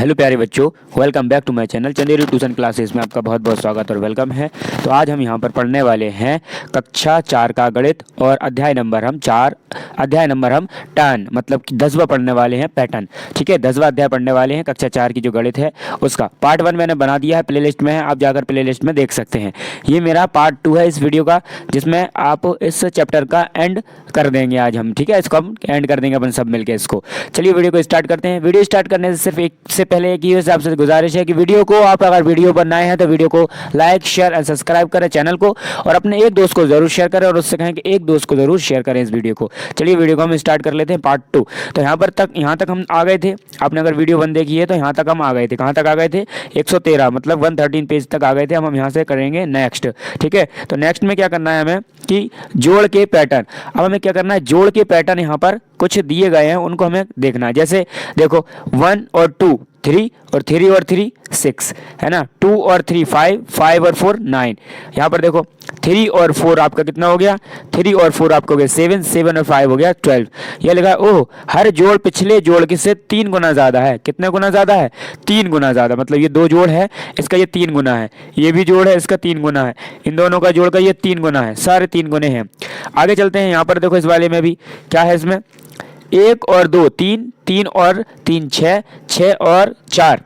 Hello प्यारे बच्चों, welcome back to my channel Chanderi tuition classes में आपका बहुत बहुत स्वागत और वेलकम है। तो आज हम यहाँ पर पढ़ने वाले हैं कक्षा 4 का गणित और अध्याय नंबर हम 10 मतलब कि 10वां पढ़ने वाले हैं पैटर्न। ठीक है, 10वां अध्याय पढ़ने वाले हैं कक्षा 4 की जो गणित है उसका। पार्ट 1 मैंने बना दिया है, प्ले लिस्ट में है, आप जाकर प्ले लिस्ट में देख सकते हैं। ये मेरा पार्ट 2 है इस वीडियो का, जिसमें आप इस चैप्टर का एंड कर देंगे आज हम। ठीक है, इसको हम एंड कर देंगे अपन सब मिलकर इसको। चलिए वीडियो को स्टार्ट करते हैं। वीडियो स्टार्ट करने से सिर्फ एक से पहले एक ही आपसे गुजारिश है कि वीडियो को आप अगर वीडियो पर नए हैं तो वीडियो को लाइक शेयर एंड सब्सक्राइब करें चैनल को, और अपने एक दोस्त को जरूर शेयर करें और उससे कहें कि एक दोस्त को जरूर शेयर करें इस वीडियो को। चलिए वीडियो को हम स्टार्ट कर लेते हैं पार्ट 2। तो यहाँ तक हम आ गए थे। आपने अगर वीडियो 1 देखी है तो यहाँ तक हम आ गए थे। कहाँ तक आ गए थे? 113 मतलब 113 पेज तक आ गए थे। हम यहाँ से करेंगे नेक्स्ट। ठीक है, तो नेक्स्ट में क्या करना है हमें कि जोड़ के पैटर्न। अब हमें क्या करना है, जोड़ के पैटर्न यहाँ पर कुछ दिए गए हैं उनको हमें देखना है। जैसे देखो 1 और 2 3 और 3 और 3 6 है ना, 2 और 3 5 5 और 4 9। यहाँ पर देखो 3 और 4 आपका कितना हो गया, 3 और 4 आपको हो गया 7 7 और 5 हो गया 12। यह लिखा है ओह हर जोड़ पिछले जोड़ के से 3 गुना ज़्यादा है। कितने गुना ज़्यादा है? 3 गुना ज़्यादा। मतलब ये 2 जोड़ है, इसका ये 3 गुना है, ये भी जोड़ है, इसका 3 गुना है, इन दोनों का जोड़ का ये 3 गुना है, सारे 3 गुने हैं। आगे चलते हैं। यहाँ पर देखो इस वाले में भी क्या है, इसमें 1 और 2 3 3 और 3 6 6 और 4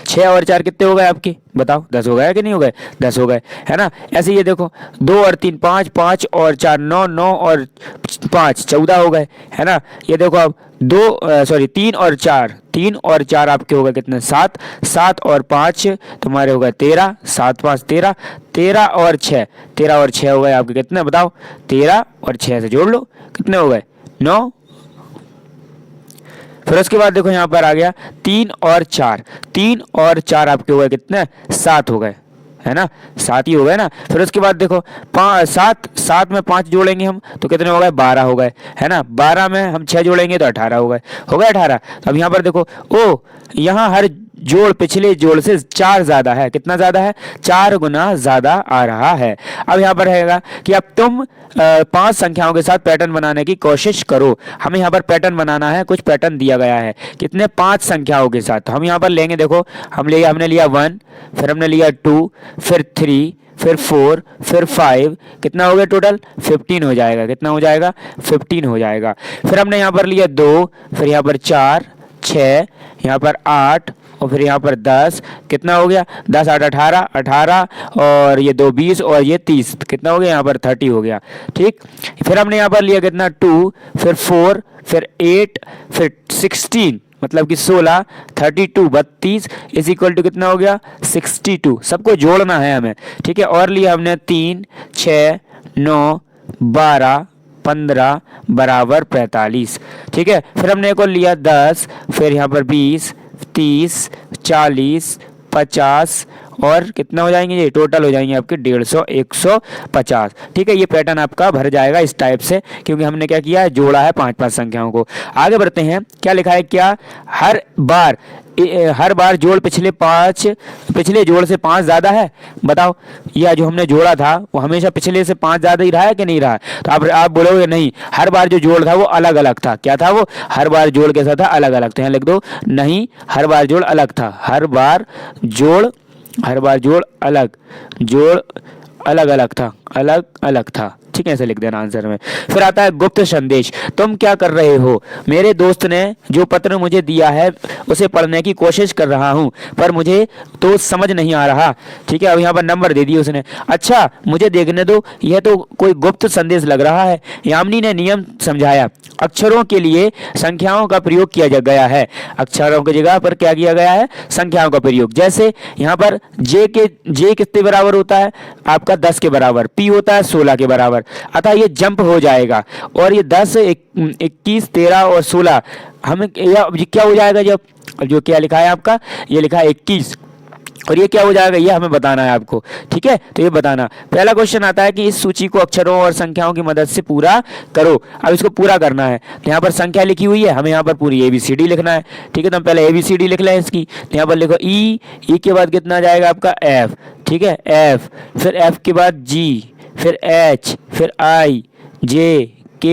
6 और 4 कितने हो गए आपके? बताओ 10 हो गए कि नहीं हो गए? 10 हो गए, है ना। ऐसे ये देखो 2 और 3 5 5 और 4 9 9 और 5 14 हो गए, है ना। ये देखो अब 3 और 4 आपके हो गए कितने? 7 7 और 5 तुम्हारे हो गए 13 7 5 13 13 और 6 हो गए आपके कितने? बताओ 13 और 6 से जोड़ लो, कितने हो गए? 9। फिर उसके बाद देखो यहाँ पर आ गया 3 और 4 आपके हो गए कितने? 7 हो गए, है ना, 7 ही हो गए ना। फिर उसके बाद देखो 7 में 5 जोड़ेंगे हम तो कितने हो गए? 12 हो गए, है ना। 12 में हम 6 जोड़ेंगे तो 18 हो गए, 18। तो अब यहाँ पर देखो ओ यहाँ हर जोड़ पिछले जोड़ से 4 ज्यादा है। कितना ज्यादा है? 4 गुना ज्यादा आ रहा है। अब यहाँ पर रहेगा कि अब तुम 5 संख्याओं के साथ पैटर्न बनाने की कोशिश करो। हमें यहाँ पर पैटर्न बनाना है, कुछ पैटर्न दिया गया है। कितने? 5 संख्याओं के साथ। तो हम यहाँ पर लेंगे, देखो हमने लिया 1, फिर हमने लिया 2, फिर 3, फिर 4, फिर 5, कितना हो गया टोटल? 15 हो जाएगा। कितना हो जाएगा? 15 हो जाएगा। फिर हमने यहाँ पर लिया 2, फिर यहाँ पर 4 6, यहाँ पर 8 और फिर यहाँ पर 10। कितना हो गया? 10 8 18 और ये 2 20 और ये 30, कितना हो गया? यहाँ पर 30 हो गया। ठीक, फिर हमने यहाँ पर लिया कितना? 2, फिर 4, फिर 8, फिर 16 मतलब कि 16 32 32 इज इक्वल टू कितना हो गया? 62। सबको जोड़ना है हमें। ठीक है, और लिया हमने 3 6 9 12 15 बराबर 45। ठीक है, फिर हमने एक और लिया 10, फिर यहाँ पर 20 30 40 50 और कितना हो जाएंगे? ये टोटल हो जाएंगे आपके 150 150। ठीक है, ये पैटर्न आपका भर जाएगा इस टाइप से, क्योंकि हमने क्या किया है, जोड़ा है 5 संख्याओं को। आगे बढ़ते हैं। क्या लिखा है? क्या हर बार जोड़ पिछले जोड़ से 5 ज्यादा है? बताओ, यह जो हमने जोड़ा था वो हमेशा पिछले से 5 ज्यादा ही रहा है कि नहीं रहा? तो आप बोलोगे नहीं, हर बार जो जोड़ था वो अलग अलग था। क्या था वो? हर बार जोड़ कैसा था? अलग अलग। तो यहाँ लिख दो नहीं, हर बार जोड़ अलग था। हर बार जोड़ अलग अलग था। ठीक है, ऐसे लिख देना आंसर में। फिर आता है गुप्त संदेश। तुम क्या कर रहे हो? मेरे दोस्त ने जो पत्र मुझे दिया है उसे पढ़ने की कोशिश कर रहा हूँ, पर मुझे तो समझ नहीं आ रहा। ठीक है, अब यहाँ पर नंबर दे दिए उसने। अच्छा मुझे देखने दो, यह तो कोई गुप्त संदेश लग रहा है। यामिनी ने नियम समझाया। अक्षरों के लिए संख्याओं का प्रयोग किया गया है। अक्षरों की जगह पर क्या किया गया है? संख्याओं का प्रयोग। जैसे यहाँ पर जे कितने बराबर होता है? आपका 10 के बराबर। पी होता है 16 के बराबर। अतः ये जंप हो जाएगा और ये 10 21 13 और 16 हमें क्या हो जाएगा? जब जो क्या लिखा है आपका, ये लिखा है 21 और ये क्या हो जाएगा? ये हमें बताना है आपको। ठीक है, तो ये बताना। पहला क्वेश्चन आता है कि इस सूची को अक्षरों और संख्याओं की मदद से पूरा करो। अब इसको पूरा करना है तो यहाँ पर संख्या लिखी हुई है, हमें यहाँ पर पूरी ABCD लिखना है। ठीक है, तो हम पहले ABCD लिख लें इसकी। तो यहाँ पर लिखो ई के बाद कितना जाएगा आपका? F। ठीक है, F, फिर F के बाद G, फिर H, फिर I, J, K,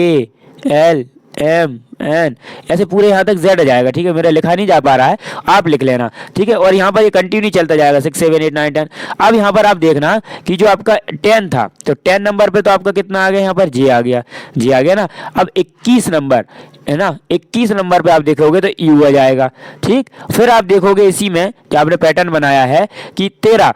L, M, N, ऐसे पूरे यहाँ तक जेड आ जाएगा। ठीक है, मेरा लिखा नहीं जा पा रहा है, आप लिख लेना। ठीक है, और यहाँ पर ये कंटिन्यू चलता जाएगा 6 7 8 9 10। अब यहाँ पर आप देखना कि जो आपका 10 था, तो 10 नंबर पे तो आपका कितना आ गया, यहाँ पर जे आ गया, जे आ गया ना। अब 21 नंबर है ना, 21 नंबर पे आप देखोगे तो यू आ जाएगा। ठीक, फिर आप देखोगे इसी में कि आपने पैटर्न बनाया है कि 13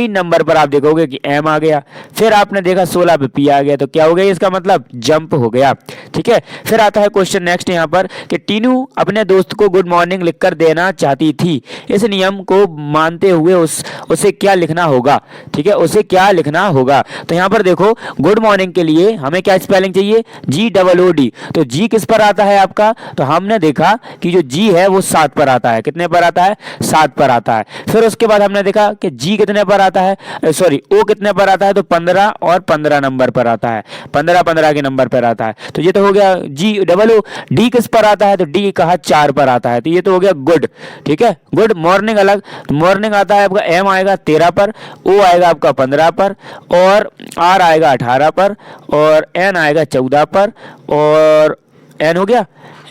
नंबर पर आप देखोगे कि एम आ गया। फिर आपने देखा 16 पे पी आ गया, तो क्या हो गया, इसका मतलब जंप हो गया। ठीक है, फिर आता है क्वेश्चन नेक्स्ट यहाँ पर कि टीनू अपने दोस्त को गुड मॉर्निंग लिखकर देना चाहती थी, इस नियम को मानते हुए उसे क्या लिखना होगा। ठीक है, उसे क्या लिखना होगा। तो यहाँ पर देखो गुड मॉर्निंग के लिए हमें क्या स्पेलिंग चाहिए, GOOD। तो जी किस पर आता है आपका, तो हमने देखा कि जो जी है वो 7 पर आता है। कितने पर आता है, 7 पर आता है। फिर उसके बाद हमने देखा कि जी कितने पर आता है, सॉरी ओ कितने पर आता है, तो 15 और 15 नंबर पर आता है, 15 के नंबर पर आता है। तो ये तो हो गया GOO। डी किस पर आता है, तो डी कहा 4 पर आता है, तो ये तो हो गया गुड। ठीक है, गुड मॉर्निंग अलग, तो मॉर्निंग आता है आपका एम आएगा 13 पर, ओ आएगा आपका 15 पर, और आर आएगा 18 पर, और एन आएगा 14 पर, और एन हो गया,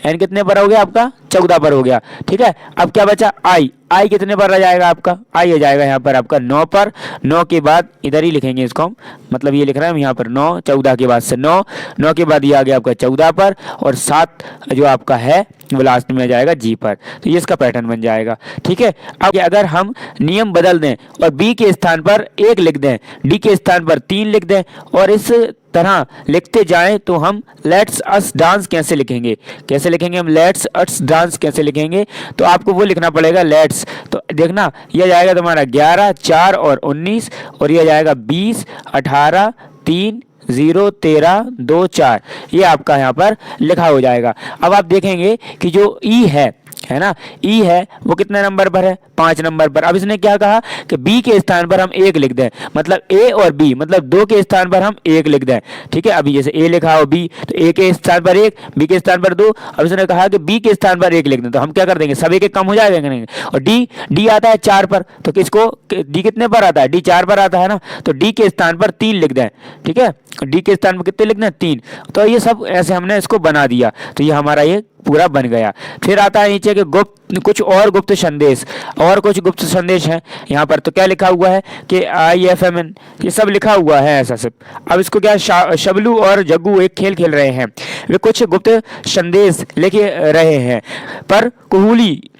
एन कितने पर हो गया आपका, 14 पर हो गया। ठीक है, अब क्या बचा, आई, आई कितने पर आ जाएगा आपका, आई आ जाएगा यहाँ पर आपका 9 पर। 9 के बाद इधर ही लिखेंगे इसको हम, मतलब ये लिख रहे हैं हम यहाँ पर 9, 14 के बाद से 9, 9 के बाद ये आ गया आपका 14 पर, और 7 जो आपका है वो लास्ट में आ जाएगा जी पर। तो ये इसका पैटर्न बन जाएगा। ठीक है, अब अगर हम नियम बदल दें और बी के स्थान पर 1 लिख दें, डी के स्थान पर 3 लिख दें, और इस तरह लिखते जाएं, तो हम लेट्स अस डांस कैसे लिखेंगे, कैसे लिखेंगे हम लेट्स अस डांस कैसे लिखेंगे, तो आपको वो लिखना पड़ेगा लेट्स। तो देखना ये जाएगा तुम्हारा 11 4 और 19, और ये जाएगा 20 18 3 0 13 2 4, ये आपका यहाँ पर लिखा हो जाएगा। अब आप देखेंगे कि जो ई है ना, ई है वो कितने नंबर पर है, 5 नंबर पर। अब इसने क्या कहा कि बी के स्थान पर हम 1 लिख दें, मतलब ए और बी, मतलब 2 के स्थान पर हम 1 लिख दें। ठीक है, अभी जैसे ए लिखा हो बी, तो ए के स्थान पर 1, बी के स्थान पर 2। अब इसने कहा कि बी के स्थान पर 1 लिख दें, तो हम क्या कर देंगे, सब एक कम हो जाएगा। और डी आता है 4 पर, तो किसको, डी कितने पर आता है, डी 4 पर आता है ना, तो डी के स्थान पर 3 लिख दें। ठीक है, डी के स्थान पर कितने लिखना है, 3। तो ये सब ऐसे हमने इसको बना दिया, तो ये हमारा ये पूरा बन गया। फिर आता है नीचे के गुप्त, कुछ और गुप्त संदेश, और कुछ गुप्त संदेश हैं यहाँ पर। तो क्या लिखा हुआ है कि IFMN, ये सब लिखा हुआ है ऐसा सब। अब इसको क्या, शबलू और जग्गू एक खेल खेल रहे हैं, वे कुछ गुप्त संदेश लिख रहे हैं, पर कोहली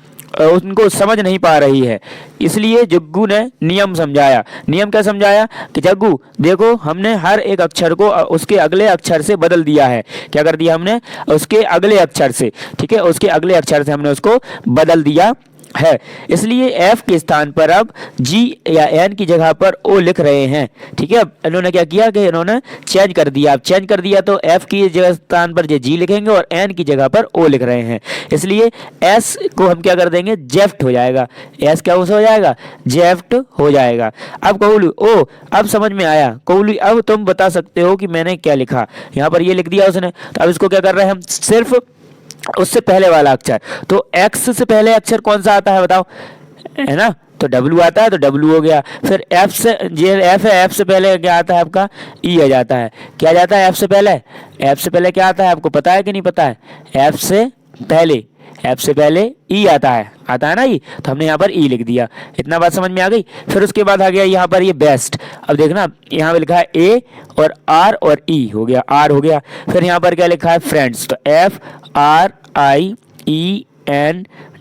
उनको समझ नहीं पा रही है, इसलिए जग्गू ने नियम समझाया। नियम क्या समझाया कि जग्गू देखो, हमने हर एक अक्षर को उसके अगले अक्षर से बदल दिया है। क्या कर दिया हमने, उसके अगले अक्षर से। ठीक है, उसके अगले अक्षर से हमने उसको बदल दिया है, इसलिए एफ के स्थान पर अब जी या एन की जगह पर ओ लिख रहे हैं। ठीक है, इन्होंने क्या किया कि इन्होंने चेंज कर दिया। अब चेंज कर दिया तो एफ की जगह स्थान पर जी लिखेंगे और एन की जगह पर ओ लिख रहे हैं, इसलिए एस को हम क्या कर देंगे, जेफ्ट हो जाएगा। एस क्या हो जाएगा, जेफ्ट हो जाएगा। अब कोहली ओ, अब समझ में आया कोहली, अब तुम बता सकते हो कि मैंने क्या लिखा। यहाँ पर ये लिख दिया उसने, तो अब इसको क्या कर रहे हैं हम, सिर्फ उससे पहले वाला अक्षर। तो एक्स से पहले अक्षर कौन सा आता है बताओ, है ना, तो डब्ल्यू आता है, तो डब्ल्यू हो गया। फिर एफ से, ये एफ है, एफ से पहले क्या आता है आपका, ई आ जाता है। क्या जाता है एफ से पहले, एफ से पहले क्या आता है आपको पता है कि नहीं पता है, एफ से पहले, एफ से पहले ई आता है ना ई, तो हमने यहाँ पर ई लिख दिया। इतना बात समझ में आ गई। फिर उसके बाद आ गया यहाँ पर ये बेस्ट। अब देखना यहाँ पे लिखा है ए और आर और ई हो गया, आर हो गया। फिर यहाँ पर क्या लिखा है, फ्रेंड्स, तो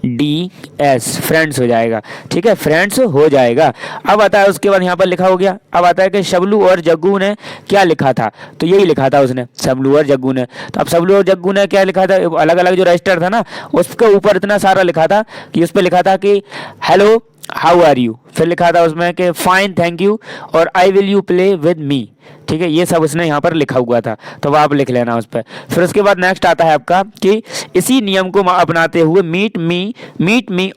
FRIENDS, फ्रेंड्स हो जाएगा। ठीक है, फ्रेंड्स हो जाएगा। अब आता है उसके बाद यहाँ पर लिखा हो गया, अब आता है कि शबलू और जग्गू ने क्या लिखा था, तो यही लिखा था उसने, शबलू और जग्गू ने। तो अब शबलू और जग्गू ने क्या लिखा था, अलग अलग जो रजिस्टर था ना, उसके ऊपर इतना सारा लिखा था कि उस पर लिखा था कि हेलो हाउ आर यू, फिर लिखा था उसमें कि फाइन थैंक यू, और I will you play with me. ठीक है, ये सब उसने यहाँ पर लिखा हुआ था, तो आप लिख लेना उस पर। फिर उसके बाद नेक्स्ट आता है आपका कि इसी नियम को अपनाते हुए meet me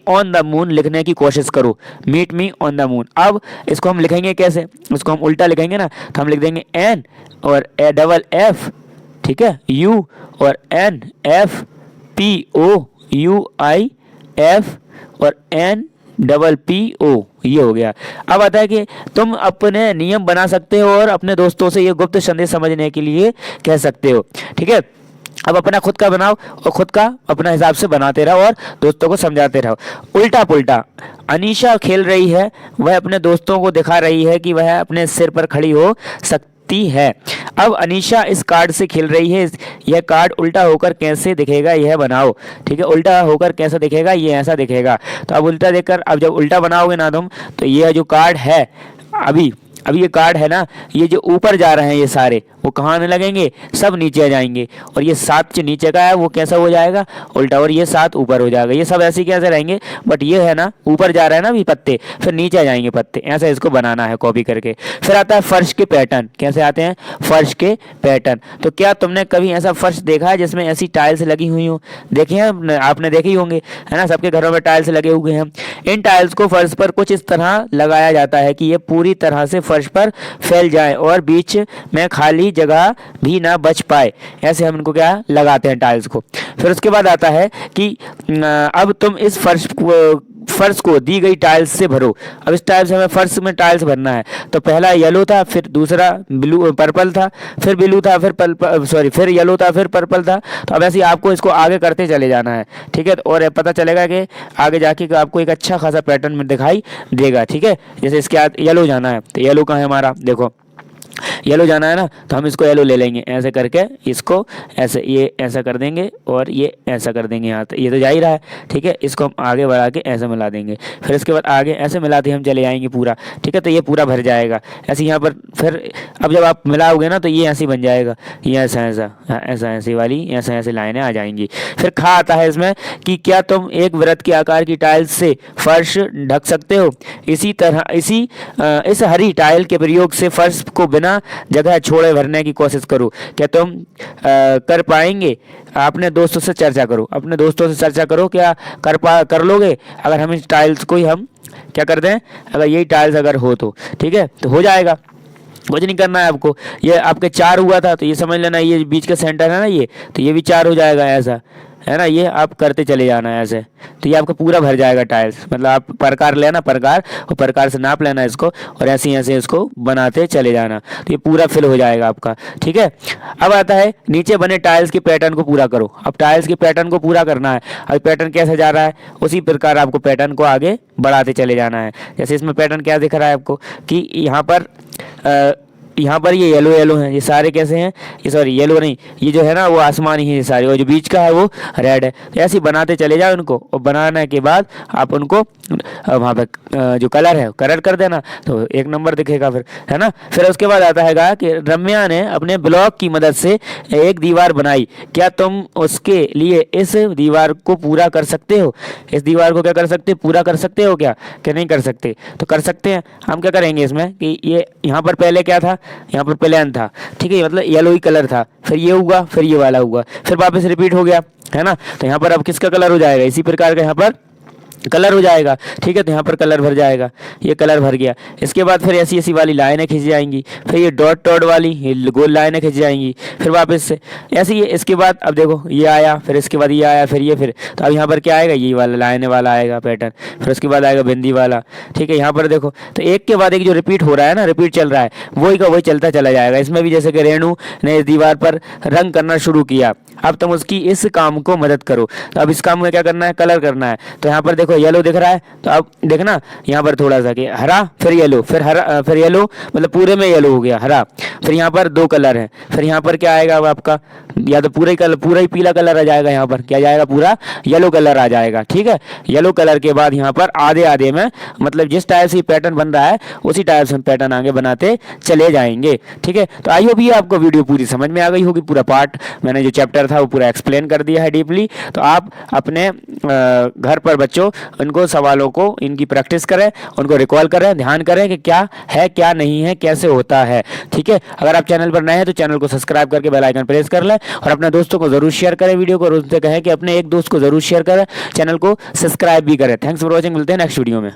on the moon लिखने की कोशिश करो। Meet me on the moon. अब इसको हम लिखेंगे कैसे, उसको हम उल्टा लिखेंगे ना, तो हम लिख देंगे एन और डबल एफ, ठीक है, यू और एन, एफ POUIF और NPPO, ये हो गया। अब आता है कि तुम अपने नियम बना सकते हो और अपने दोस्तों से ये गुप्त संदेश समझने के लिए कह सकते हो। ठीक है, अब अपना खुद का बनाओ और खुद का अपना हिसाब से बनाते रहो और दोस्तों को समझाते रहो। उल्टा पुल्टा, अनीशा खेल रही है, वह अपने दोस्तों को दिखा रही है कि वह अपने सिर पर खड़ी हो सकती है। अब अनीशा इस कार्ड से खेल रही है, यह कार्ड उल्टा होकर कैसे दिखेगा यह बनाओ। ठीक है, उल्टा होकर कैसा दिखेगा, ये ऐसा दिखेगा। तो अब उल्टा देखकर, अब जब उल्टा बनाओगे ना तुम, तो ये जो कार्ड है अभी ये कार्ड है ना, ये जो ऊपर जा रहे हैं ये सारे, वो कहाँ आने लगेंगे, सब नीचे आ जाएंगे। और ये 7 जो नीचे का है वो कैसा हो जाएगा, उल्टा, और ये 7 ऊपर हो जाएगा। ये सब ऐसे कैसे रहेंगे, बट ये है ना ऊपर जा रहा है ना अभी पत्ते, फिर नीचे आ जाएंगे पत्ते। ऐसा इसको बनाना है कॉपी करके। फिर आता है फर्श के पैटर्न। कैसे आते हैं फर्श के पैटर्न। तो क्या तुमने कभी ऐसा फर्श देखा है जिसमें ऐसी टाइल्स लगी हुई हो? देखे हैं आपने, देखे ही होंगे, है ना, सबके घरों में टाइल्स लगे हुए हैं। इन टाइल्स को फर्श पर कुछ इस तरह लगाया जाता है कि ये पूरी तरह से फर्श पर फैल जाए और बीच में खाली जगह भी ना बच पाए। ऐसे हम इनको क्या लगाते हैं टाइल्स को। फिर उसके बाद आता है कि अब तुम इस फर्श को दी गई टाइल्स से भरो। अब इस टाइल्स हमें फर्श में टाइल्स भरना है। तो पहला येलो था, फिर दूसरा ब्लू पर्पल था, फिर ब्लू था, फिर येलो था, फिर पर्पल था। तो अब ऐसे ही आपको इसको आगे करते चले जाना है। ठीक है, और पता चलेगा कि आगे जाके आपको एक अच्छा खासा पैटर्न में दिखाई देगा। ठीक है, जैसे इसके बाद येलो जाना है, तो येलो कहाँ है हमारा, देखो येलो जाना है ना, तो हम इसको येलो ले लेंगे। ऐसे करके इसको ऐसे, ये ऐसा कर देंगे और ये ऐसा कर देंगे यहाँ, तो ये तो जा ही रहा है। ठीक है, इसको हम आगे बढ़ा के ऐसे मिला देंगे। फिर इसके बाद आगे ऐसे मिलाते हम चले जाएंगे पूरा। ठीक है, तो ये पूरा भर जाएगा ऐसे यहाँ पर। फिर अब जब आप मिलाओगे ना, तो ये ऐसे बन जाएगा, ये ऐसा ऐसा ऐसा ऐसी वाली ऐसा ऐसे लाइनें आ जाएंगी। फिर खा आता है इसमें कि क्या तुम एक वृत्त के आकार की टाइल्स से फर्श ढक सकते हो? इसी तरह इस हरी टाइल के प्रयोग से फर्श को बिना जगह छोड़े भरने की कोशिश करो। क्या तुम कर पाएंगे? अपने दोस्तों से चर्चा करो, अपने दोस्तों से चर्चा करो, क्या कर लोगे अगर हम इस टाइल्स को ही हम क्या कर दें, अगर यही टाइल्स अगर हो तो। ठीक है, तो हो जाएगा, कुछ नहीं करना है आपको। ये आपके 4 हुआ था, तो ये समझ लेना, ये बीच का सेंटर है ना ये, तो ये भी 4 हो जाएगा, ऐसा है ना। ये आप करते चले जाना है ऐसे, तो ये आपका पूरा भर जाएगा टाइल्स। मतलब आप प्रकार लेना, प्रकार, और प्रकार से नाप लेना इसको, और ऐसे ऐसे इसको बनाते चले जाना, तो ये पूरा फिल हो जाएगा आपका। ठीक है, अब आता है नीचे बने टाइल्स के पैटर्न को पूरा करो। अब टाइल्स के पैटर्न को पूरा करना है। अब पैटर्न कैसे जा रहा है, उसी प्रकार आपको पैटर्न को आगे बढ़ाते चले जाना है। जैसे इसमें पैटर्न क्या दिख रहा है आपको कि यहाँ पर ये येलो येलो हैं, ये सारे कैसे हैं, ये सॉरी येलो नहीं, ये जो है ना वो आसमानी है ये सारे, और जो बीच का है वो रेड है। तो ऐसे ही बनाते चले जाओ इनको, और बनाने के बाद आप उनको वहाँ पे जो कलर है कलर कर देना, तो एक नंबर दिखेगा फिर, है ना। फिर उसके बाद आता है कि रम्या ने अपने ब्लॉक की मदद से एक दीवार बनाई। क्या तुम उसके लिए इस दीवार को पूरा कर सकते हो? इस दीवार को क्या कर सकते, पूरा कर सकते हो क्या नहीं कर सकते? तो कर सकते हैं। हम क्या करेंगे इसमें कि ये यहाँ पर पहले क्या था, यहाँ पर प्लेन था। ठीक है, मतलब येलो ही कलर था, फिर ये हुआ, फिर ये वाला हुआ, फिर वापस रिपीट हो गया, है ना। तो यहाँ पर अब किसका कलर हो जाएगा, इसी प्रकार का यहाँ पर कलर हो जाएगा। ठीक है, तो यहाँ पर कलर भर जाएगा, ये कलर भर गया। इसके बाद फिर ऐसी ऐसी वाली लाइनें खींच जाएंगी, फिर ये डॉट डॉट वाली ये गोल लाइनें खींच जाएंगी, फिर वापस से ऐसे ही। इसके बाद अब देखो ये आया, फिर इसके बाद ये आया, फिर ये, फिर तो अब यहाँ पर क्या आएगा, ये वाला लाइनें वाला आएगा पैटर्न, फिर उसके बाद आएगा बिंदी वाला। ठीक है, यहाँ पर देखो, तो एक के बाद एक जो रिपीट हो रहा है ना, रिपीट चल रहा है, वही का वही चलता चला जाएगा। इसमें भी जैसे कि रेणु ने इस दीवार पर रंग करना शुरू किया, अब तुम उसकी इस काम को मदद करो। तो अब इस काम में क्या करना है, कलर करना है। तो यहाँ पर देखो येलो दिख रहा है, तो अब देखना यहाँ पर थोड़ा सा कि हरा, फिर येलो, फिर हरा, फिर येलो, मतलब पूरे में येलो हो गया, हरा। फिर यहाँ पर 2 कलर हैं, फिर यहाँ पर क्या आएगा अब आपका, या तो पूरा ही पीला कलर आ जाएगा, यहाँ पर क्या जाएगा, पूरा येलो कलर आ जाएगा। ठीक है, येलो कलर के बाद यहाँ पर आधे आधे में, मतलब जिस टाइप से पैटर्न बन रहा है उसी टाइप से हम पैटर्न आगे बनाते चले जाएंगे। ठीक है, तो आई होप ये आपको वीडियो पूरी समझ में आ गई होगी। पूरा पार्ट मैंने जो चैप्टर था वो पूरा एक्सप्लेन कर दिया है डीपली। तो आप अपने घर पर बच्चों इनको सवालों को इनकी प्रैक्टिस करें, उनको रिकॉल करें, ध्यान करें कि क्या है क्या नहीं है, कैसे होता है। ठीक है, अगर आप चैनल पर नए हैं तो चैनल को सब्सक्राइब करके बेल आइकन प्रेस कर लें, और अपने दोस्तों को जरूर शेयर करें वीडियो को, और उनसे कहें कि अपने एक दोस्त को जरूर शेयर करें, चैनल को सब्सक्राइब भी करें। थैंक्स फॉर वॉचिंग, मिलते हैं नेक्स्ट वीडियो में।